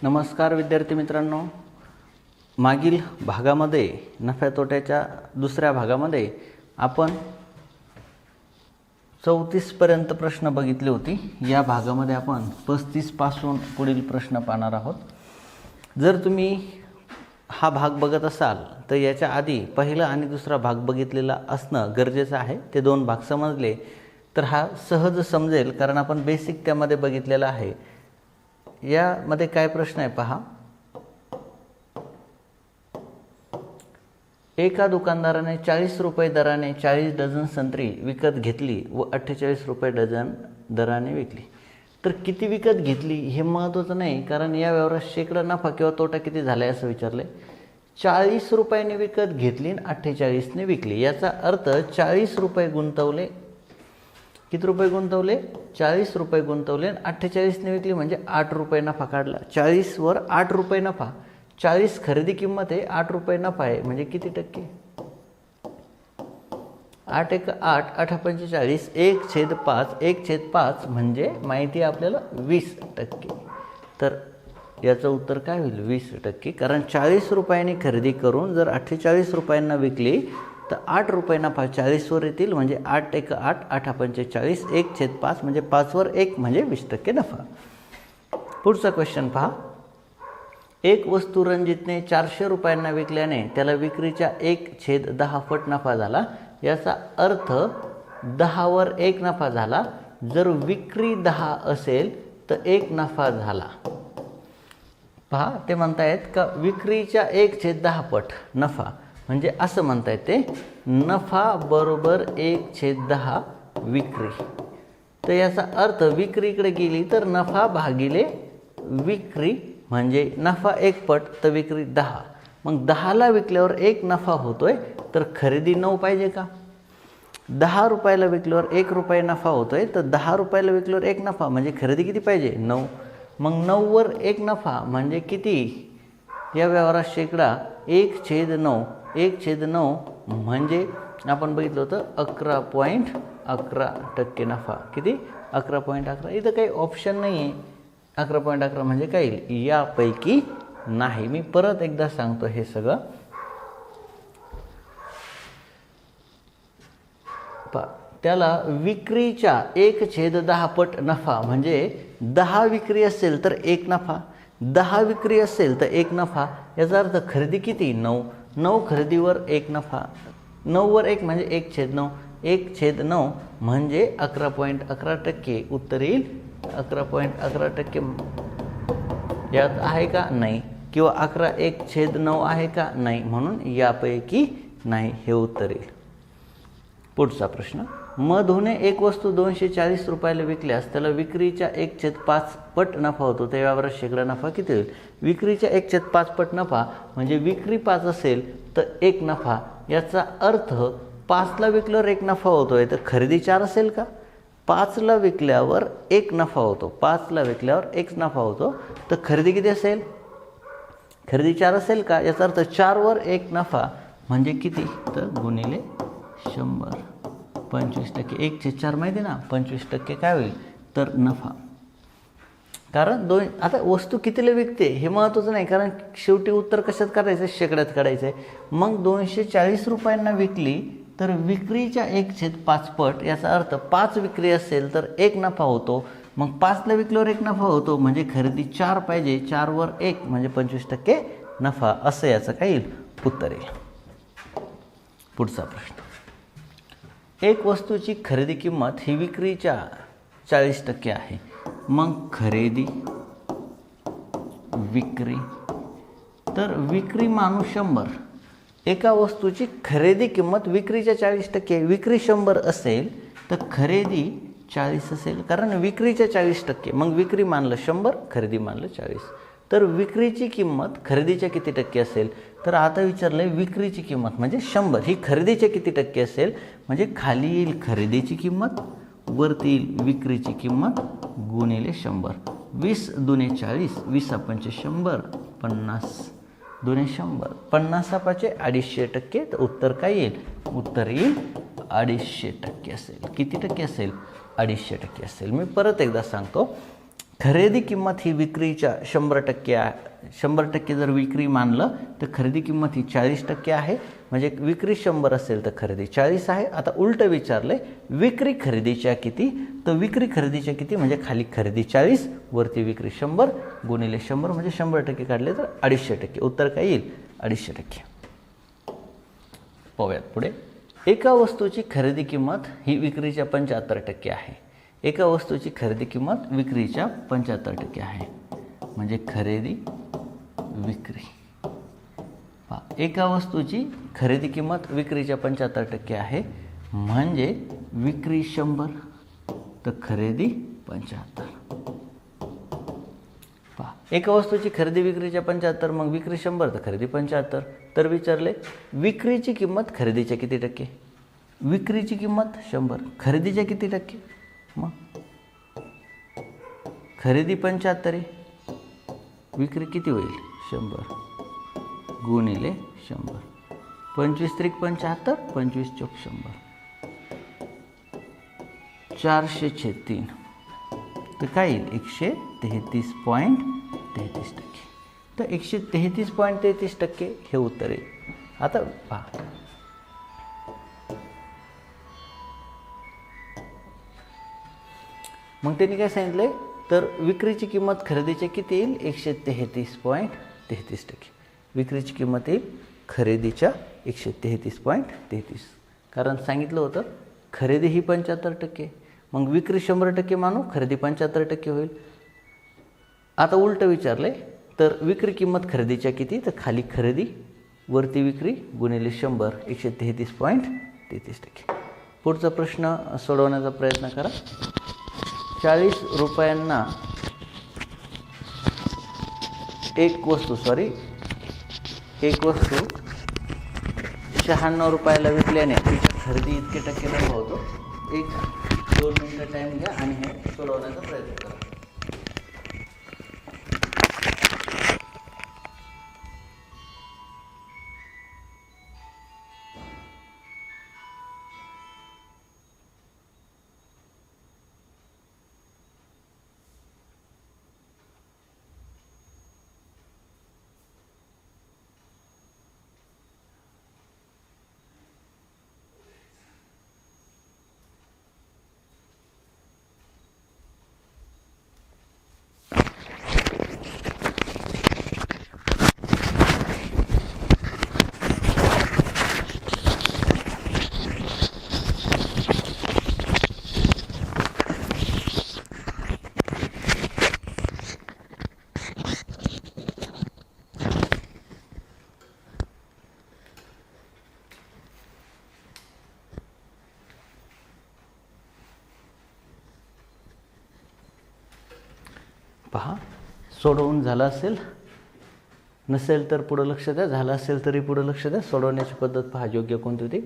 नमस्कार विद्यार्थी मित्रांनो, मागील भागामध्ये नफ्या तोट्याच्या दुसऱ्या भागामध्ये आपण 34 पर्यंत प्रश्न बघितले होते। या भागामध्ये आपण 35 पासून पुढील प्रश्न पाहणार आहोत। जर तुम्ही हा भाग बघत असाल तर याच्या आधी पहिला आणि दुसरा भाग बघितलेला असणं गरजेचं आहे। ते दोन भाग समजले तर हा सहज समजेल, कारण आपण बेसिक त्यामध्ये बघितलेला आहे। यामध्ये काय प्रश्न आहे पहा। एका दुकानदाराने 40 रुपये दराने 40 डझन संत्री विकत घेतली व 48 रुपये डझन दराने विकली। तर किती विकत घेतली हे महत्त्वाचं नाही, कारण या व्यवहारात शेकडा नफा किंवा तोटा किती झालाय असं विचारले। 40 रुपयांनी विकत घेतली आणि 48 ने विकली। याचा अर्थ 40 रुपये गुंतवले, किती रुपये गुंतवले? 40 रुपये गुंतवले आणि 48 ने विकली म्हणजे 8 रुपये नफा काढला। 40 वर 8 रुपये नफा, 40 खरेदी किंमत आहे, 8 रुपये नफा आहे, म्हणजे किती टक्के? 8 एक 8, 8 45, 1/5, 1/5 म्हणजे माहिती आहे आपल्याला 20%। तर याचं उत्तर काय होईल? 20%। कारण 40 रुपयांनी खरेदी करून जर 48 रुपयांना विकली तर 8 रुपये नफा 40 वर येतील, म्हणजे 8 एक 8, 8 45, 1/5 म्हणजे 5 वर 1 म्हणजे 20% नफा। पुढचा क्वेश्चन पहा। एक वस्तू रणजितने 400 रुपयांना विकल्याने त्याला विक्रीच्या 1/10 पट नफा झाला। याचा अर्थ 10 वर 1 नफा झाला। जर विक्री 10 असेल तर 1 नफा झाला। पहा, ते म्हणतायत का विक्रीच्या 1/10 पट नफा, म्हणजे असं म्हणता ते नफा बरोबर 1/10 विक्री। तर याचा अर्थ विक्रीकडे गेली तर नफा भागिले विक्री, म्हणजे नफा 1 पट तर विक्री 10। मग 10ला विकल्यावर 1 नफा होतोय, तर खरेदी 9 पाहिजे का? 10 रुपयाला विकल्यावर 1 रुपये नफा होतोय, तर 10 रुपयाला विकल्यावर 1 नफा म्हणजे खरेदी किती पाहिजे? 9। मग 9 वर 1 नफा म्हणजे किती? या व्यवहारात शेकडा 1/9, 1/9 म्हणजे आपण बघितलं होतं 11.11% नफा। किती? 11.11। इथं काही ऑप्शन नाही आहे। 11.11 म्हणजे काय येईल? यापैकी नाही। मी परत एकदा सांगतो हे सगळं। त्याला विक्रीच्या 1/10 पट नफा म्हणजे 10 विक्री असेल तर 1 नफा, 10 विक्री असेल तर 1 नफा। याचा अर्थ खरेदी किती? 9, 9 खरेदीवर 1 नफा, 9 वर 1 म्हणजे 1/9, 1/9 म्हणजे 11.11%। उत्तर येईल 11.11%। यात आहे का? नाही। किंवा 11 1/9 आहे का? नाही। म्हणून यापैकी नाही, हे उत्तर येईल। पुढचा प्रश्न। मधूने एक वस्तू 240 रुपयाला विकल्यास त्याला विक्रीच्या 1/5 पट नफा होतो। त्या व्यवहारात शेकडा नफा किती होईल? विक्रीच्या 1/5 पट नफा म्हणजे विक्री 5 असेल तर 1 नफा। याचा अर्थ 5ला विकल्यावर 1 नफा होतोय, तर खरेदी 4 असेल का? 5ला विकल्यावर 1 नफा होतो, 5ला विकल्यावर 1 नफा होतो, तर खरेदी किती असेल? खरेदी 4 असेल का? याचा अर्थ 4 वर 1 नफा म्हणजे किती? तर गुणिले 100, 25%। 1/4 माहिती ना, 25% काय होईल? तर नफा। कारण आता वस्तू कितीला विकते हे महत्त्वाचं नाही, कारण शेवटी उत्तर कशात काढायचं? शेकड्यात काढायचं आहे। मग 240 रुपयांना विकली तर विक्रीच्या 1/5 पट, याचा अर्थ 5 विक्री असेल तर 1 नफा होतो। मग 5ला विकल्यावर 1 नफा होतो, म्हणजे खरेदी 4 पाहिजे, 4 वर 1 म्हणजे 25% नफा। असं याचं काय येईल? उत्तर येईल। पुढचा प्रश्न। एक वस्तूची खरेदी किंमत ही विक्रीच्या 40% आहे। मग खरेदी विक्री, तर विक्री माणूस 100। एका वस्तूची खरेदी किंमत विक्रीच्या 40%, विक्री 100 असेल तर खरेदी 40 असेल, कारण विक्रीच्या 40%। मग विक्री मानलं 100, खरेदी मानलं 40, तर विक्रीची किंमत खरेदीच्या किती टक्के असेल? तर आता विचारलंय विक्रीची किंमत म्हणजे 100, ही खरेदीच्या किती टक्के असेल? म्हणजे खाली येईल खरेदीची किंमत, वरती येईल विक्रीची किंमत गुणिले 100। 20 दुने 40, 20 पंचे 100, 50 दुने 100, 50 पाचे 250%। तर उत्तर काय येईल? उत्तर येईल 250% असेल। किती टक्के असेल? 250% असेल। मी परत एकदा सांगतो, खरेदी किंमत ही विक्रीच्या 100% आहे. 100% जर विक्री मानलं तर खरेदी किंमत ही 40% आहे. म्हणजे विक्री 100 असेल तर खरेदी 40 आहे. आता उलटं विचारलंय, विक्री खरेदीच्या किती, तर विक्री खरेदीच्या किती म्हणजे खाली खरेदी 40 वरती विक्री 100 गुणिले 100 म्हणजे 100% काढले तर 250%. उत्तर काय येईल? 250%. पाहूयात पुढे. एका वस्तूची खरेदी किंमत ही विक्रीच्या 75% आहे. एका वस्तूची खरेदी किंमत विक्रीच्या 75% आहे. म्हणजे खरेदी विक्री. एका वस्तूची खरेदी किंमत विक्रीच्या 75% आहे. म्हणजे विक्री 100 तर खरेदी 75. एका वस्तूची खरेदी विक्रीच्या 75 मग विक्री 100 तर खरेदी 75. तर विचारले विक्रीची किंमत खरेदीच्या किती टक्के? विक्रीची किंमत 100 खरेदीच्या किती टक्के? मग खरेदी 75 आहे, विक्री किती होईल? 100 गुणिले 100. 25 त्रिक 75, 25 चौक 100, 403. तर काय येईल? 133.33%. तर 133.33% हे उत्तर आहे. आता पहा, मग त्यांनी काय सांगितलंय, तर विक्रीची किंमत खरेदीच्या किती येईल? 133.33%. विक्रीची किंमत येईल खरेदीच्या 133.33. कारण सांगितलं होतं खरेदी ही 75%, मग विक्री 100% मानू, खरेदी 75% होईल. आता उलटं विचारलंय, तर विक्री किंमत खरेदीच्या किती, तर खाली खरेदी वरती विक्री गुणिले 100 133.33%. पुढचा प्रश्न सोडवण्याचा प्रयत्न करा. 40 रुपयांना एक वस्तू 96 रुपयाला विकल्याने तिच्या खरेदी इतके टक्के नफा होतो. 1-2 मिनिटं टाईम घ्या आणि हे सोडवण्याचा प्रयत्न करा. पहा, सोडवून झालं असेल, नसेल तर पुढं लक्ष द्या, झालं असेल तरी पुढं लक्ष द्या. सोडवण्याची पद्धत पहा योग्य कोणती होती.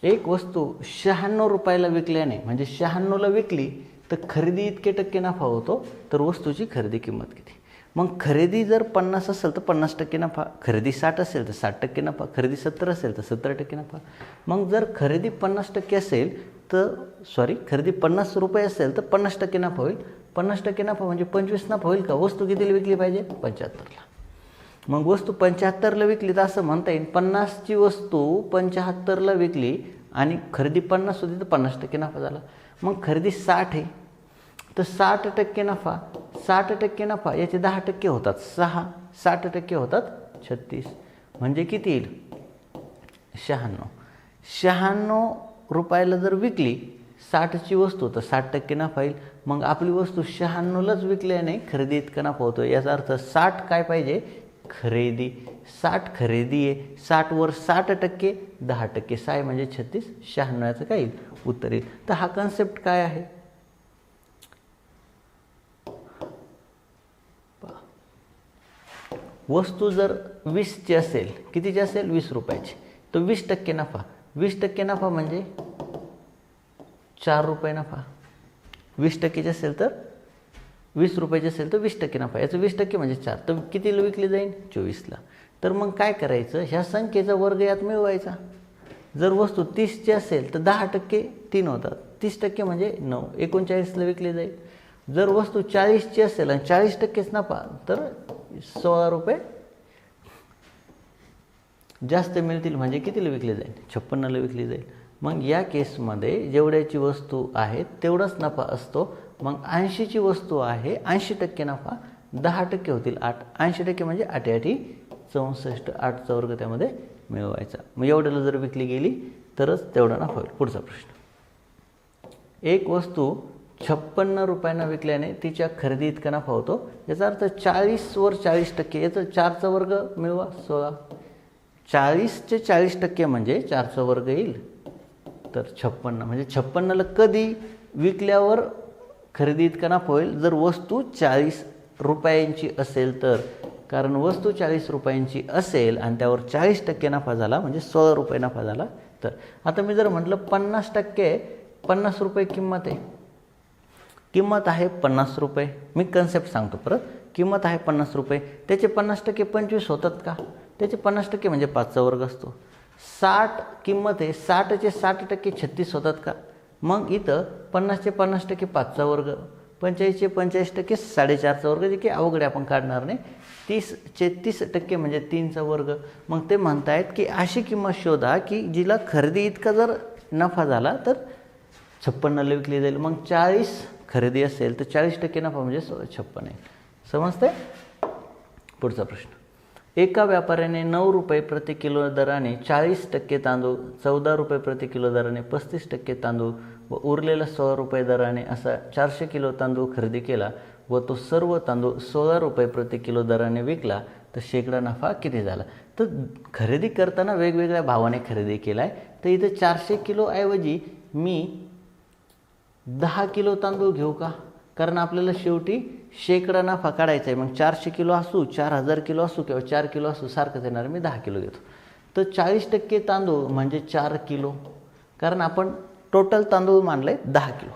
एक वस्तू 96 रुपयाला विकल्याने, म्हणजे 96ला विकली तर खरेदी इतके टक्के नफा होतो. तर वस्तूची खरेदी किंमत किती? मग खरेदी जर 50 असेल तर 50% नफा, खरेदी 60 असेल तर 60% नफा, खरेदी 70 असेल तर 70% नफा. मग जर खरेदी 50% असेल तर खरेदी 50 रुपये असेल तर 50% नफा होईल. 50% नफा म्हणजे 25 नफा होईल का? वस्तू कितीला विकली पाहिजे? 75ला. मग वस्तू 75ला विकली तर असं म्हणता येईल 50ची वस्तू 75ला विकली आणि खरेदी 50 होती तर 50% नफा झाला. मग खरेदी 60 आहे तर 60% नफा, 60% नफा याचे 10% होतात 6, 60% होतात 36. म्हणजे किती येईल? 96. 96 रुपयाला जर विकली 60ची वस्तू तर 60% नफा येईल. मग आपली वस्तू 96लाच विकल्याने खरेदी इतका नफा होतो. याचा अर्थ 60 काय पाहिजे? खरेदी. 60 खरेदी आहे, 60 वर 60%, 10% 6 म्हणजे 36, 96 याचं काय येईल? उत्तर येईल. तर हा कन्सेप्ट काय आहे? वस्तू जर 20ची असेल, कितीची असेल? 20 रुपयाची, तर 20% नफा. 20% नफा म्हणजे 4 रुपये नफा. 20%ची असेल तर 20 रुपयाची असेल तर 20% नफा. याचं 20% म्हणजे 4, तर कितीला विकली जाईल? 24ला. तर मग काय करायचं? ह्या संख्येचा वर्ग यात मिळवायचा. जर वस्तू 30ची असेल तर 10% 3 होतात, 30% म्हणजे 9, 39ला विकली जाईल. जर वस्तू 40ची असेल आणि 40%च नफा तर 16 रुपये जास्त मिळतील, म्हणजे कितीला विकली जाईल? 56ला विकली जाईल. मग या केसमध्ये जेवढ्याची वस्तू आहे तेवढाच नफा असतो. मग 80ची वस्तू आहे, 80% नफा, 10% होतील 8, 80% म्हणजे 8 8 64, 8चा वर्ग त्यामध्ये मिळवायचा. मग एवढ्याला जर विकली गेली तरच तेवढा नफा होईल. पुढचा प्रश्न, एक वस्तू 56 रुपयांना विकल्याने तिच्या खरेदी इतका नफा होतो. याचा अर्थ 40वर 40%, याचा 4चा वर्ग मिळवा 16. 40चे 40% म्हणजे 4चा वर्ग येईल, तर 56. म्हणजे 56ला कधी विकल्यावर खरेदी इतका नफा होईल? जर वस्तू 40 रुपयांची असेल तर. कारण वस्तू 40 रुपयांची असेल आणि त्यावर 40% नफा झाला म्हणजे 16 रुपये नफा झाला तर. आता मी जर म्हटलं 50%, 50 रुपये किंमत आहे, किंमत आहे 50 रुपये. मी कन्सेप्ट सांगतो परत. किंमत आहे 50 रुपये, त्याचे 50% 25 होतात का? त्याचे 50% म्हणजे 5चा वर्ग असतो. 60 किंमत आहे, 60चे 60% 36 होतात का? मग इथं 50चे 50% 5चा वर्ग, 45चे 45% 4.5चा वर्ग, जे की अवघड आपण काढणार नाही. 30चे 30% म्हणजे 3चा वर्ग. मग ते म्हणतायत की अशी किंमत शोधा की जिला खरेदी इतका जर नफा झाला तर 56ला विकली जाईल. मग 40 खरेदी असेल तर 40% नफा म्हणजे 56 आहे. समजते? पुढचा प्रश्न, एका व्यापाऱ्याने 9 रुपये प्रति किलो दराने 40% तांदूळ, 14 रुपये प्रति किलो दराने 35% तांदूळ व उरलेला 16 रुपये दराने असा 400 किलो तांदूळ खरेदी केला व तो सर्व तांदूळ 16 रुपये प्रति किलो दराने विकला तर शेकडा नफा किती झाला? तर खरेदी करताना वेगवेगळ्या भावाने खरेदी केला आहे. तर इथं 400 किलो ऐवजी मी 10 किलो तांदूळ घेऊ का? कारण आपल्याला शेवटी शेकडा नफा काढायचा आहे. मग 400 किलो असू, 4000 किलो असू किंवा 4 किलो असू, सारखंच येणार. मी 10 किलो घेतो. तर 40% तांदूळ म्हणजे 4 किलो, कारण आपण टोटल तांदूळ मानले 10 किलो.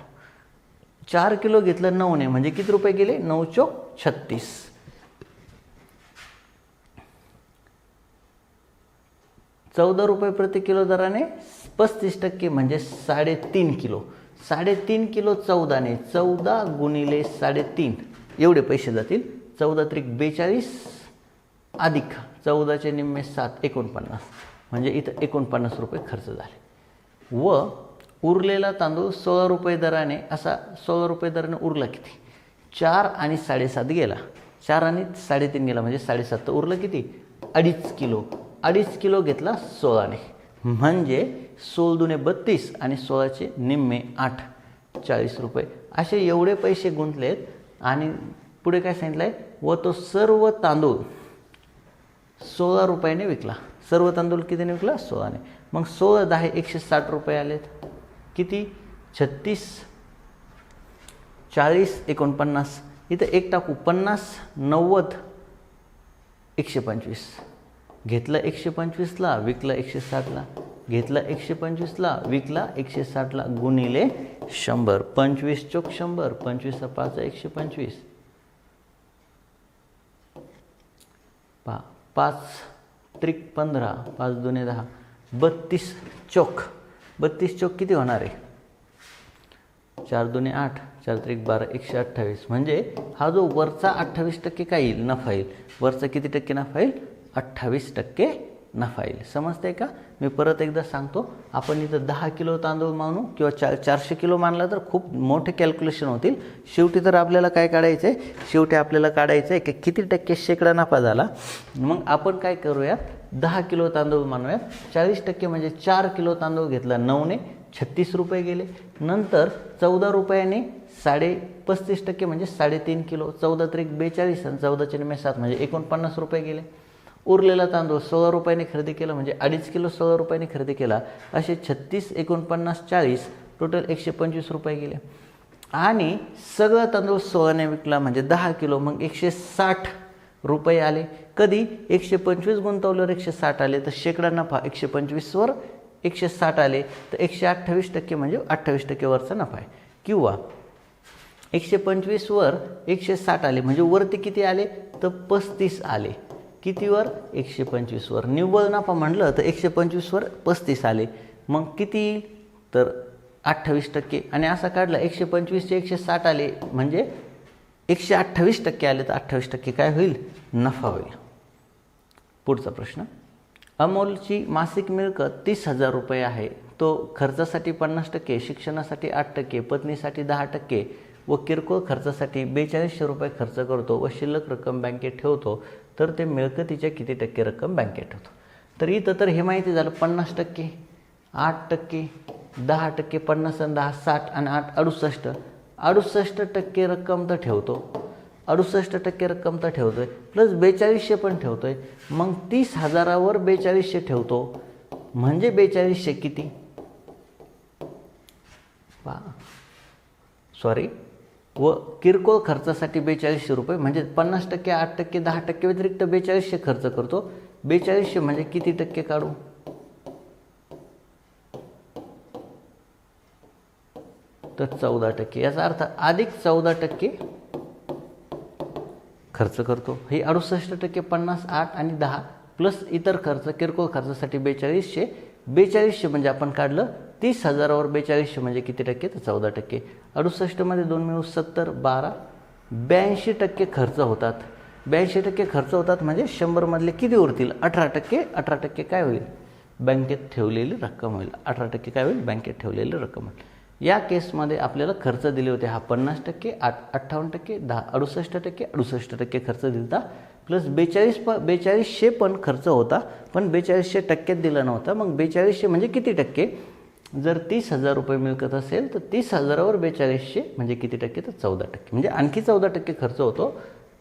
4 किलो घेतलं 9ने, म्हणजे किती रुपये गेले? 9 चोक 36. 14 रुपये प्रति किलो दराने 35% म्हणजे 3.5 किलो. 3.5 किलो 14ने, 14 गुणिले 3.5 एवढे पैसे जातील. 14 त्रिक 42 अधिक 14चे निम्मे 7, 49. म्हणजे इथं 49 रुपये खर्च झाले. व उरलेला तांदूळ 16 रुपये दराने, असा 16 रुपये दराने उरला किती? 4 आणि 7.5 गेला, 4 आणि 3.5 गेला म्हणजे 7.5. तर उरलं किती? 2.5 किलो. 2.5 किलो घेतला 16ने, म्हणजे 16 दुने 32 आणि 16चे निम्मे 8, 40 रुपये. असे एवढे पैसे गुंतलेत. आणि पुढे काय सांगितलं आहे? व तो सर्व तांदूळ 16 रुपयाने विकला. सर्व तांदूळ कितीने विकला? 16ने. मग 16 10 160 रुपये आलेत. किती? 36, 40, 49. इथं एक टाकू, 50, 90, 125. घेतलं 125ला, विकला 160ला. घेतला 125ला, विकला 160ला, गुणिले 100. 25 चोक 100, 25 5 125. 5 त्रिक 15, 5 दुने 10, 32 चोक. 32 चोक किती होणार आहे? 4 दुने 8, 4 त्रिक 12, 128. म्हणजे हा जो वरचा 28% काय येईल? नफा येईल. वरचा किती टक्के नफा येईल? 28% नफा येईल. समजते का? मी परत एकदा सांगतो. आपण इथं 10 किलो तांदूळ मानू किंवा 400 किलो मानला तर खूप मोठे कॅल्क्युलेशन होतील. शेवटी तर आपल्याला काय काढायचं आहे? शेवटी आपल्याला काढायचं आहे की किती टक्के शेकडा नफा झाला. मग आपण काय करूयात? 10 किलो तांदूळ मानूयात. 40% म्हणजे 4 किलो तांदूळ घेतला 9ने, 36 रुपये गेले. नंतर 14 रुपयाने 35% म्हणजे 3.5 किलो. 14 त्रिक 42 आणि 14चे निम्मे 7 म्हणजे 49 रुपये गेले. उरलेला तांदूळ 16 रुपयाने खरेदी केला म्हणजे 2.5 किलो 16 रुपयाने खरेदी केला. असे 36, 49, 40 टोटल 125 रुपये गेले. आणि सगळं तांदूळ 16ने विकला म्हणजे 10 किलो, मग 160 रुपये आले. कधी? 125 गुंतवल्यावर 160 आले. तर शेकडा नफा 125वर 160 आले तर 128% म्हणजे 28% वरचा नफा आहे. किंवा 125वर 160 आले म्हणजे वरती किती आले? तर 35 आले. कितीवर? 125वर. निव्वळ नफा म्हणलं तर 125वर 35 आले. मग किती? तर 28% आणि असा काढला 125 चे 160 आले म्हणजे 128% आले तर 28% काय होईल नफा होईल. पुढचा प्रश्न अमोलची मासिक मिळकत 30,000 रुपये आहे. तो खर्चासाठी 50%, शिक्षणासाठी 8%, पत्नीसाठी 10% व किरकोळ खर्चासाठी 4200 रुपये खर्च करतो व शिल्लक रक्कम बँकेत ठेवतो तर ते मिळकतीच्या किती टक्के रक्कम बँकेत ठेवतो. तर इथं तर हे माहिती झालं 50%, 8%, 10%, 50 आणि 10 60 आणि 8 68. 68% रक्कम तर ठेवतो, 68% रक्कम तर ठेवतोय प्लस 4200 पण ठेवतोय. मग 30,000वर 4200 ठेवतो म्हणजे 4200 किती व किरकोळ खर्चासाठी 4200 रुपये म्हणजे 50%, 8%, 10% व्यतिरिक्त 4200 खर्च करतो. 4200 म्हणजे किती टक्के काढू तर 14%. याचा अर्थ अधिक 14% खर्च करतो. हे 68%, 50, 8 आणि 10 प्लस इतर खर्च किरकोळ खर्चासाठी 4200. 4200 म्हणजे आपण काढलं 30,000वर 4200 म्हणजे किती टक्के तर 14%. 68 मध्ये 2 मिळून 70, 12, 82% खर्च होतात. 82% खर्च होतात म्हणजे 100 मधले किती उरतील 18%. 18% काय होईल बँकेत ठेवलेली रक्कम होईल. 18% काय होईल बँकेत ठेवलेली रक्कम होईल. या केसमध्ये आपल्याला खर्च दिले होते हा 50%, 58%, 10, 68%, 68% खर्च दिलता प्लस 4200 पण खर्च होता पण 4200 टक्क्यात दिला नव्हता. मग 4200 म्हणजे किती टक्के जर 30,000 रुपये मिळकत असेल तर 30,000वर 4200 म्हणजे किती टक्के तर 14%. म्हणजे आणखी 14% खर्च होतो.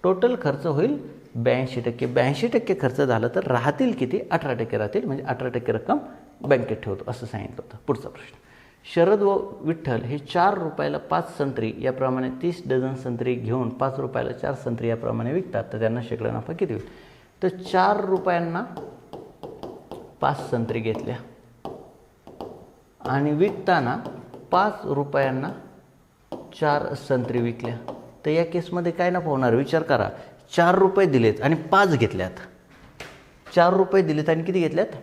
टोटल खर्च होईल 82%. 82% खर्च झाला तर राहतील किती 18% राहतील म्हणजे 18% रक्कम बँकेत ठेवतो असं सांगितलं होतं. पुढचा प्रश्न शरद व विठ्ठल हे 4 रुपयाला 5 संत्री याप्रमाणे 30 डझन संत्री घेऊन 5 रुपयाला 4 संत्री याप्रमाणे विकतात तर त्यांना शेकडा नफा किती होईल. तर 4 रुपयांना 5 संत्री घेतल्या आणि विकताना 5 रुपयांना 4 संत्री विकल्या तर या केसमध्ये काय नफा होणार विचार करा. 4 रुपये दिलेत आणि 5 घेतल्यात. 4 रुपये दिलेत आणि किती घेतल्यात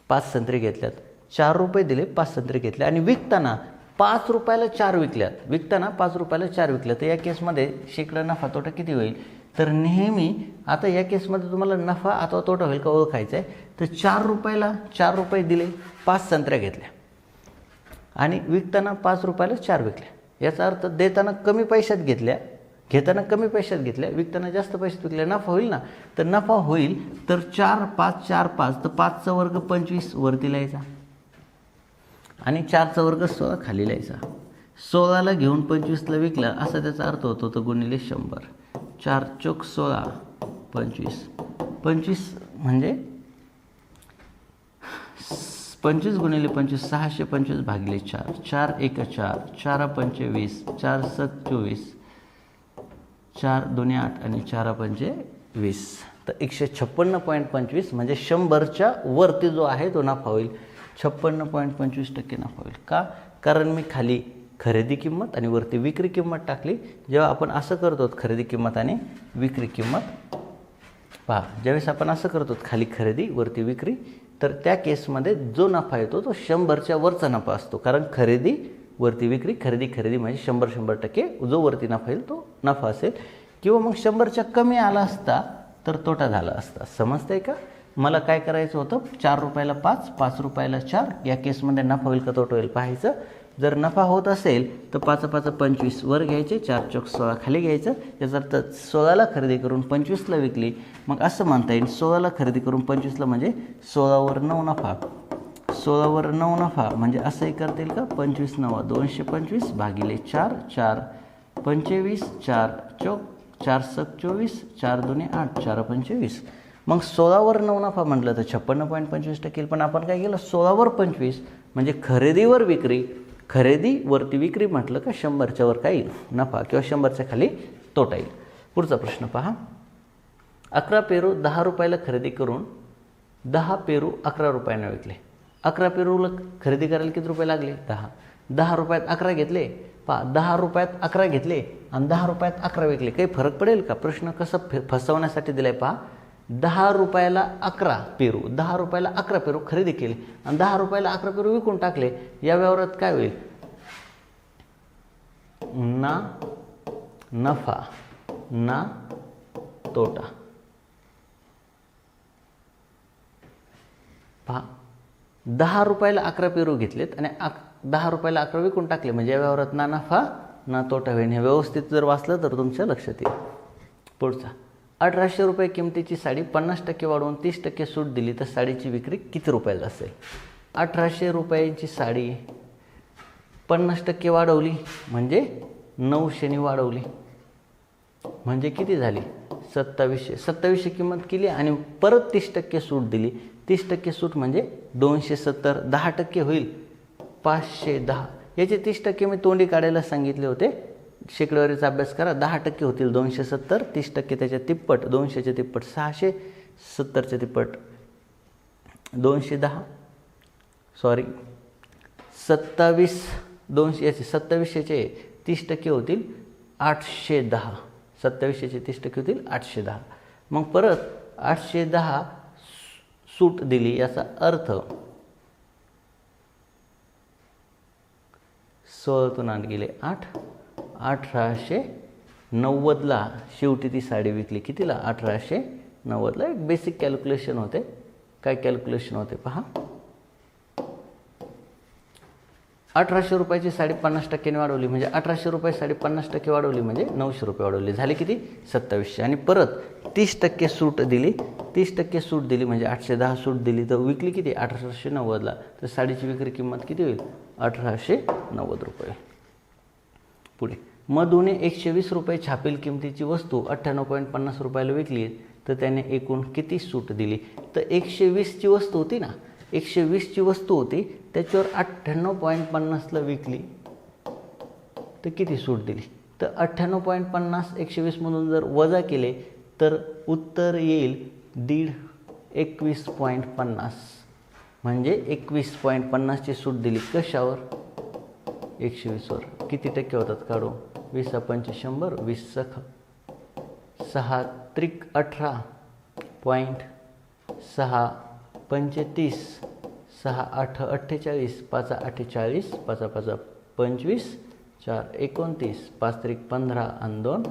5 संत्री घेतल्यात. 4 रुपये दिले 5 संत्री घेतले आणि विकताना 5 रुपयाला 4 विकल्यात. विकताना 5 रुपयाला 4 विकल्या तर या केसमध्ये शेकडा नफा तोटा किती होईल. तर नेहमी आता या केसमध्ये तुम्हाला नफा अथवा तोटा होईल का ओळखायचं आहे. तर 4 रुपयाला 4 रुपये दिले 5 संत्र्या घेतल्या आणि विकताना 5 रुपयाला 4 विकल्या. याचा अर्थ देताना कमी पैशात घेतल्या, घेताना कमी पैशात घेतल्या, विकताना जास्त पैशात विकल्या. नफा होईल ना. तर नफा होईल तर 4, 5, 4, 5 तर 5चा वर्ग 25 वरती लिहायचा आणि 4चा वर्ग 16 खाली लिहायचा. 16ला घेऊन 25ला विकला असा त्याचा अर्थ होतो तर गुणिले 100. 4 चोक 16 25. 25 म्हणजे 25 गुणिले 25 625 भागिले 4. 4 1 4, 4 5 20, 4 7 24, 4 2 8 आणि 4 5 20 तर 156.25 म्हणजे 100च्या वरती जो आहे तो नफा होईल. 56.25% नफा होईल. का कारण मी खाली खरेदी किंमत आणि वरती विक्री किंमत टाकली. जेव्हा आपण असं करतो खरेदी किंमत आणि विक्री किंमत पहा ज्यावेळेस आपण असं करतो खाली खरेदी वरती विक्री तर त्या केसमध्ये जो नफा येतो तो 100च्या वरचा नफा असतो. कारण खरेदी वरती विक्री खरेदी म्हणजे 100% जो वरती नफा येईल तो नफा असेल. किंवा मग 100च्या कमी आला असता तर तोटा झाला असता. समजतंय का. मला काय करायचं होतं 4 रुपयाला 5, 5 रुपयाला 4 या केसमध्ये नफा होईल का तोटा होईल पाहायचं. जर नफा होत असेल तर 5 5 25 वर घ्यायचे, 4 चौक 16 खाली घ्यायचं. याचा अर्थ 16ला खरेदी करून 25ला विकली. मग असं म्हणता येईल 16ला खरेदी करून 25ला म्हणजे 16वर 9 नफा. 16वर 9 नफा म्हणजे असंही करता येईल का 25 9 225 भागिले 4 4 25 4 चौक 4 7 24 4 2 8 4 25. मग 16वर 9 नफा म्हटलं तर 56.25% येईल. पण आपण काय केलं 16वर 25 म्हणजे खरेदीवर विक्री. खरेदीवरती विक्री म्हटलं का 100च्या वर काय येईल नफा किंवा 100च्या खाली तोटा येईल. पुढचा प्रश्न पहा. 11 पेरू 10 रुपयाला खरेदी करून 10 पेरू 11 रुपयाने विकले. 11 पेरूला खरेदी करायला किती रुपये लागले 10. 10 रुपयात 11 घेतले. पहा 10 रुपयात 11 घेतले आणि 10 रुपयात 11 विकले. काही फरक पडेल का. प्रश्न कसा फसवण्यासाठी दिलाय पहा. 10 रुपयाला 11 पेरू 10 रुपयाला 11 पेरू खरेदी केली आणि 10 रुपयाला 11 पेरू विकून टाकले. या व्यवहारात काय होईल ना नफा ना तोटा. पहा, 10 रुपयाला 11 पेरू घेतलेत आणि 10 रुपयाला 11 विकून टाकले, म्हणजे या व्यवहारात ना नफा ना तोटा होईल. हे व्यवस्थित जर वाचलं तर तुमच्या लक्षात येईल. पुढचा, 1800 रुपये किमतीची साडी 50% वाढवून 30% सूट दिली तर साडीची विक्री किती रुपयाला असेल? 1800 रुपयांची साडी 50% वाढवली म्हणजे 900 वाढवली म्हणजे किती झाली? 2700. 2700 किंमत केली आणि परत 30% सूट दिली. 30% सूट म्हणजे 270. 10% होईल 510. याचे 30% मी तोंडी काढायला सांगितले होते. शेकड्यावरचा अभ्यास करा. 10% होतील 270. 30% त्याच्या तिप्पट, 200च्या तिप्पट 600, 70च्या तिप्पट 210. सॉरी 2700चे 30% होतील 810. 2700चे 30% होतील 810. मग परत 810 सूट दिली. याचा अर्थ 16तून 8 गेले 8. 1890ला शेवटी ती साडी विकली. कितीला? 1890ला. एक बेसिक कॅल्क्युलेशन होते. काय कॅल्क्युलेशन होते पहा. 1800 रुपयाची साडी 50% वाढवली म्हणजे 1800 रुपये साडी 50% वाढवली म्हणजे 900 रुपये वाढवली. झाले किती? 2700. आणि परत 30% सूट दिली. 30% सूट दिली म्हणजे 810 सूट दिली तर विकली किती? 1890ला. तर साडीची विक्री किंमत किती होईल? 1890 रुपये. पुढे, मधूने 120 रुपये छापील किमतीची वस्तू 98.50 रुपयाला विकली तर त्याने एकूण किती सूट दिली? तर 120ची वस्तू होती ना, 120ची वस्तू होती त्याच्यावर 98.50ला विकली तर किती सूट दिली? तर 98.50 120मधून जर वजा केले तर उत्तर येईल 21.50 म्हणजे 21.50ची सूट दिली. कशावर? 120वर. किती टक्के होतात काढू? 20 पंच 100, 20 सख 6 त्रिक 18.6 पंच 30, 6 8 48, 5 8 40, 5 5 25, 4 29, 5 त्रिक 15 आणि 2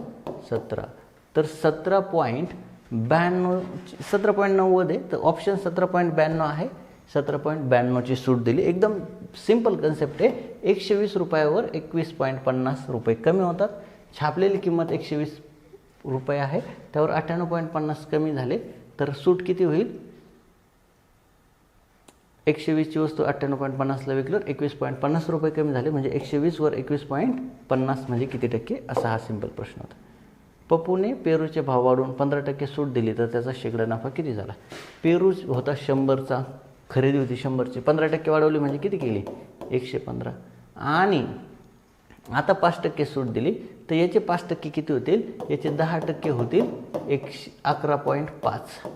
17. तर 17.90 आहे. तर ऑप्शन 17.92 आहे. 17.92ची सूट दिली. एकदम सिंपल कन्सेप्ट आहे. 120 रुपयावर 21.50 रुपये कमी होतात. छापलेली किंमत 120 रुपये आहे, त्यावर 98.50 कमी झाले तर सूट किती होईल? 120ची वस्तू 98.50ला विकल्यावर 21.50 रुपये कमी झाले म्हणजे 120वर 21.50 म्हणजे किती टक्के? असा हा सिंपल प्रश्न होता. पप्पूने पेरूचे भाव वाढवून 15% सूट दिली तर त्याचा शेकडा नफा किती झाला? पेरू होता 100चा, खरेदी होती 100ची, 15% वाढवली म्हणजे किती केली? 115. आणि आता 5% सूट दिली तर याचे 5% किती होतील? याचे 10% होतील 11.5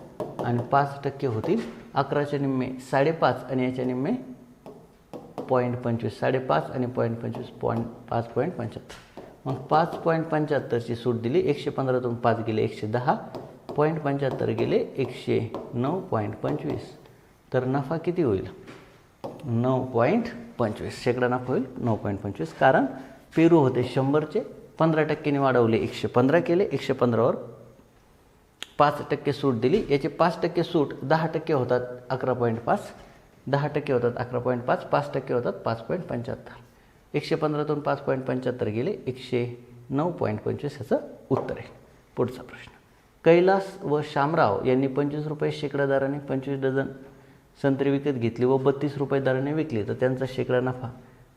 आणि 5% होतील 11च्या निम्मे 5.5 आणि याच्या निम्मे 0.25. 5.5 आणि 0.25 5.75. मग 5.75ची सूट दिली. 115तून 5 गेले 110, 0.75 गेले 109.25. तर नफा किती होईल? 9.25. शेकडा नफा होईल 9.25. कारण पेरू होते 100चे, 15%ने वाढवले 115 केले. 115वर 5% सूट दिली. याचे 5% सूट 10% होतात 11.5, 10% होतात 11.5, 5% होतात 5.75. 115तून 5.75 गेले 109.25. ह्याचं उत्तर आहे. पुढचा प्रश्न, कैलास व शामराव यांनी 25 रुपये शेकडा दराने 25 डझन संत्री विकत घेतली व 32 रुपये दराने विकली तर त्यांचा शेकडा नफा.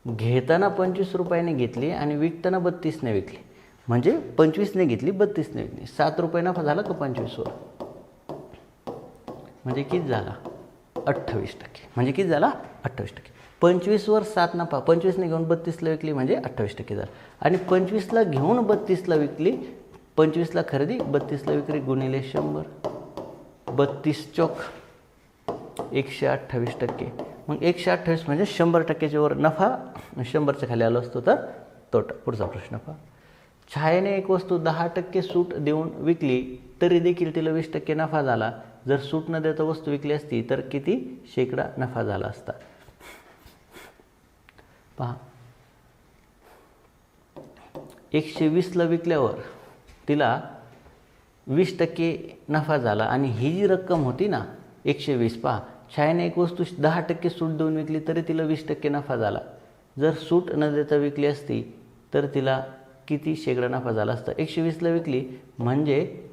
घेताना 25 रुपयाने घेतली आणि विकताना 32ने विकली म्हणजे 25ने घेतली 32ने विकली. 7 रुपये नफा झाला का 25वर? म्हणजे किती झाला? 28%. म्हणजे किती झाला? 28%. 25वर 7 नफा, 25ने घेऊन 32ला विकली म्हणजे 28% झाला. आणि 25ला घेऊन 32ला विकली, 25ला खरेदी 32ला विक्री गुणिले 100, 32 चोक 128%. मग 128 म्हणजे 100%च्या वर नफा, 100च्या खाली आलो असतो तर तोटा. पुढचा प्रश्न पहा, छायेने एक वस्तू 10% सूट देऊन विकली तरी देखील तिला 20% नफा झाला. जर सूट न देता वस्तू विकली असती तर किती शेकडा नफा झाला असता? पहा, 120ला विकल्यावर तिला 20% नफा झाला आणि ही जी रक्कम होती ना 120, पहा छायाने एक वस्तू 10% सूट देऊन विकली तरी तिला 20% नफा झाला. जर सूट न देता विकली असती तर तिला किती शेकडा नफा झाला असता? 120ला विकली म्हणजे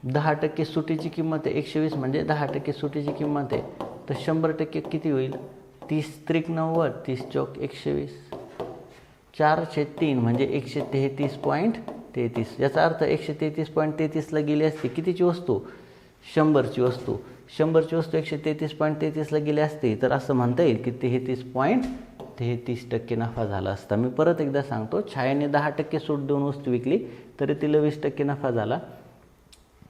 10% सुटीची किंमत आहे. 120 म्हणजे 10% सुटीची किंमत आहे. तर 100% किती होईल? 30 त्रिक 90, 30 चौक 120, 4/3 म्हणजे 133.33. याचा अर्थ 133.33ला गेली असती कितीची वस्तू? 100ची वस्तू. 100ची वस्तू 133.33ला गेली असती तर असं म्हणता येईल की 33.33% नफा झाला असता. मी परत एकदा सांगतो, छायाने 10% सूट देऊन वस्तू विकली तरी तिला 20% नफा झाला.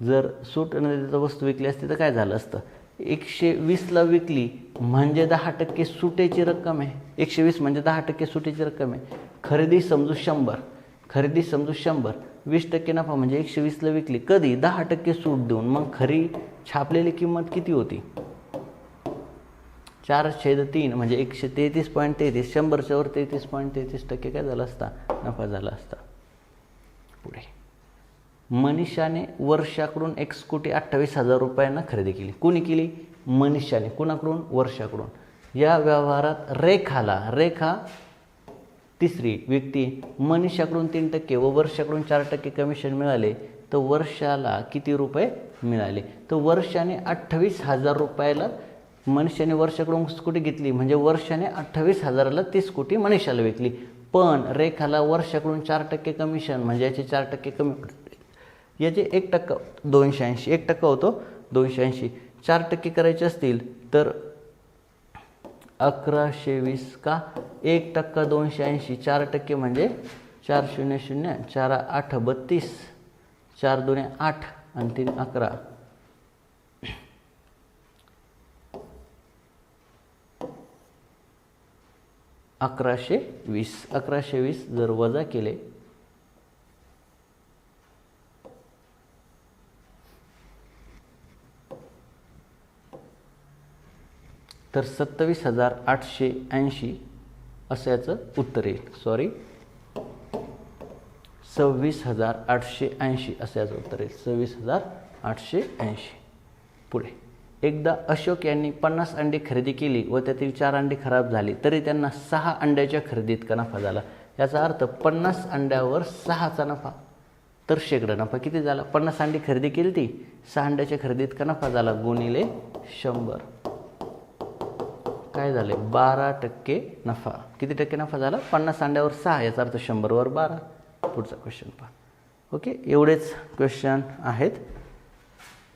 जर सूट न देता वस्तू विकली असती तर काय झालं असतं? 120ला विकली म्हणजे 10% सुटेची रक्कम आहे. 120 म्हणजे 10% सुटेची रक्कम आहे. खरेदी समजू 100, खरेदी समजू 100, 20% नफा म्हणजे 120ला विकली. कधी? 10% सूट देऊन. मग खरी छापलेली किंमत किती होती? 4/3 म्हणजे 133.33. 100च्या वर 33.33% काय झाला असता? नफा झाला असता. पुढे, मनीषाने वर्षाकडून 1,28,00,000 रुपयांना खरेदी केली. कोणी केली? मनीषाने. कुणाकडून? वर्षाकडून. या व्यवहारात रेखा तिसरी व्यक्ती मनीषाकडून 3% व वर्षाकडून 4% कमिशन मिळाले तर वर्षाला किती रुपये मिळाले? तर वर्षाने 28,000 रुपयाला मनीषाने वर्षाकडून स्कूटी घेतली म्हणजे वर्षाने 28,000ला ती स्कूटी मनीषाला विकली. पण रेखाला वर्षाकडून 4% कमिशन म्हणजे याचे 4% कमी, याचे 1% 280, 1% होतो 280. 4% करायचे असतील तर 1120 का 1% 280, 4% म्हणजे 400, 4 8 32, 4 2 8 आणि 3 11. 1120. 1120 जर वजा केले तर 27,880 असं याचं उत्तर येईल. 26,880 असं याचं उत्तर येईल. 26,880. पुढे, एकदा अशोक यांनी 50 अंडी खरेदी केली व त्यातील 4 अंडी खराब झाली तरी त्यांना 6 अंड्याच्या खरेदीत का नफा झाला? याचा अर्थ 50 अंड्यावर 6चा नफा तर शेकडा नफा किती झाला? 50 अंडी खरेदी केली ती, 6 अंड्याच्या खरेदीत का नफा झाला? गुणिले 100 काय झाले? 12% नफा. किती टक्के नफा झाला? 50 अंड्यावर 6, याचा अर्थ 100 वर 12. पुढचा क्वेश्चन पहा. ओके, एवढेच क्वेश्चन आहेत.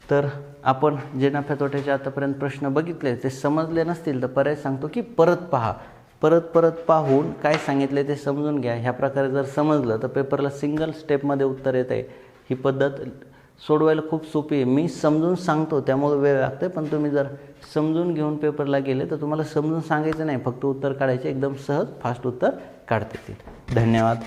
तर आपण जे नफ्या तोट्याचे आतापर्यंत प्रश्न बघितले ते समजले नसतील तर पर्याय सांगतो की परत पहा. परत पाहून काय सांगितले ते समजून घ्या. ह्या प्रकारे जर समजलं तर पेपरला सिंगल स्टेपमध्ये उत्तर येतं आहे. ही पद्धत सोडवायला खूप सोपी आहे. मी समजून सांगतो त्यामुळे वेळ लागते, पण तुम्ही जर समजून घेऊन पेपरला गेले तर तुम्हाला समजून सांगायचं नाही, फक्त उत्तर काढायचे. एकदम सहज फास्ट उत्तर काढता येतील. धन्यवाद.